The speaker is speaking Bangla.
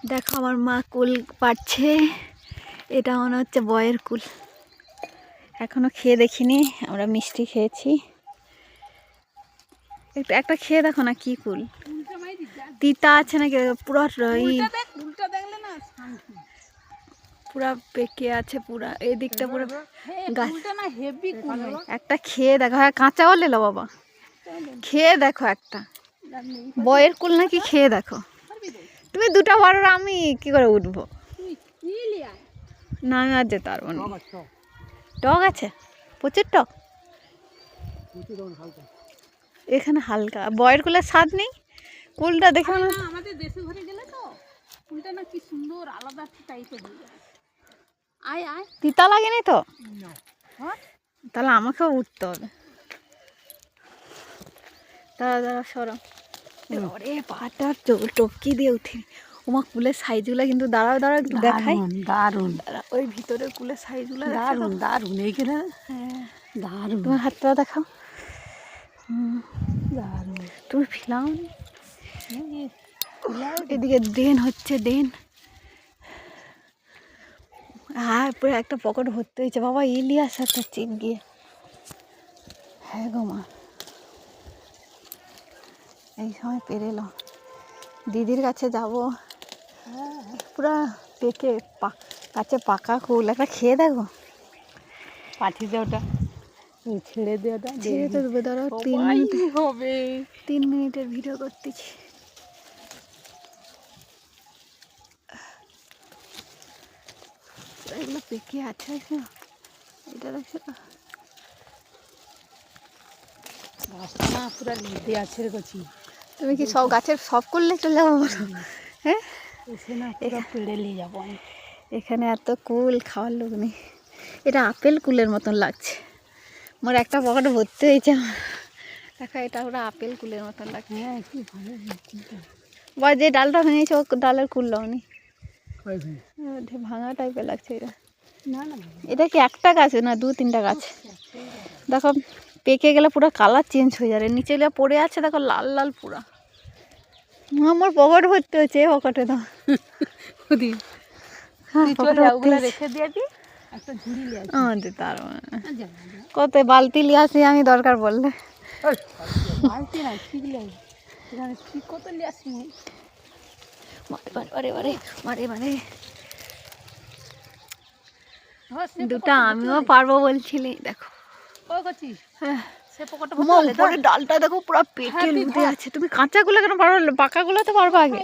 দেখো আমার মা কুল পাড়ছে, এটা মনে হচ্ছে বয়ের কুল। এখনো খেয়ে দেখিনি, আমরা মিষ্টি খেয়েছি। একটা খেয়ে দেখো না, কি কুল, তিতা আছে নাকি? পুরো পুরা পেকে আছে, পুরা এই দিকটা পুরো গাছ। একটা খেয়ে দেখো, হ্যাঁ কাঁচা বলে লো বাবা, খেয়ে দেখো একটা বয়ের কুল নাকি, খেয়ে দেখো। তুমি দুটা বড়, আমি কি করে উঠবো? না আমি আর যেতে পারবো না। টক আছে, প্রচুর টক। এখানে হালকা বয়ের কুলের স্বাদ নেই। কুলটা দেখে আমাদের দেশে ঘরে গেলে তো কুলটা না কি সুন্দর আলাদা টাইপের হয়ে যায়। আয় আয়, তিতা লাগেনি তো? তাহলে আমাকেও উঠতে হবে। দাঁড়া দাঁড়া সরো। ওরে পাটা টপকি দিয়ে উঠি। ওমা কুলের সাইজগুলো কিন্তু দাঁড়াও দাঁড়াও দেখাই। দারুন ওই ভিতরের কুলের সাইজগুলো দারুন দারুন, এইখানে হ্যাঁ দারুন তোমার হাতটা দেখাও। দারুন। তুমি ফিলাও এদিকে দেন হচ্ছে দেন। হ্যাঁ পুরো একটা পকেট ভর্তি হয়েছে বাবা, ইলিয়াস একটা চিপ গিয়ে। হ্যাঁ গো মা, এই সময় পেরেলো। দিদির কাছে যাব, পুরা পেকে কাছে পাকা কুল। একটা খেয়ে দেখো। পাঠিয়ে দে ওটা, ছেড়ে দে ওটা, ছেড়ে তো দেবো, দাঁড়াও 3 মিনিট হবে, 3 মিনিটের ভিডিও করতেছি। এগুলো পেকে আছে, এটা দেখছো তো? গাছটা না পুরো লেদে আছে রে কচি। তুমি কি সব গাছের সব করলে চলে যাবো? হ্যাঁ এসে না পুরো পেড়ে নিয়ে যাবো আমি। এখানে এত কুল, খাওয়ার লোক নেই। এটা আপেল কুলের মতন লাগছে। মোর একটা পকেটে ভর্তি হয়েছে। দেখা এটা ওরা আপেল কুলের মতন লাগছে। হ্যাঁ কি ভালো বা যে ডালটা ভেঙেছে ও ডালের কুল লাওনি, ভাঙা টাইপের লাগছে এটা। না না, এটা কি একটা গাছ না 2-3টা গাছ? দেখো পেকে গেলে পুরো কালার চেঞ্জ হয়ে যাবে। নিচে গেলে পড়ে আছে দেখো লাল লাল পুরা। আমার পকেট ভর্তি হয়েছে, পকেটে দাও রেখে দিয়েছি একটা ঝুড়ি লিয়ে কত বালতি লিয়ে আসি আমি দরকার পড়লে। বালতি না ঠিক লিয়ে, এখানে ঠিক কত লিয়ে আসি। মারে মারে মারে মারে দুটা আমিও পারবো বলছিলি। দেখো হ্যাঁ ডালটা দেখো পুরো পেকে লুটে আছে। তুমি কাঁচাগুলো কেন পারো, পাকাগুলো তো পারবো আগে।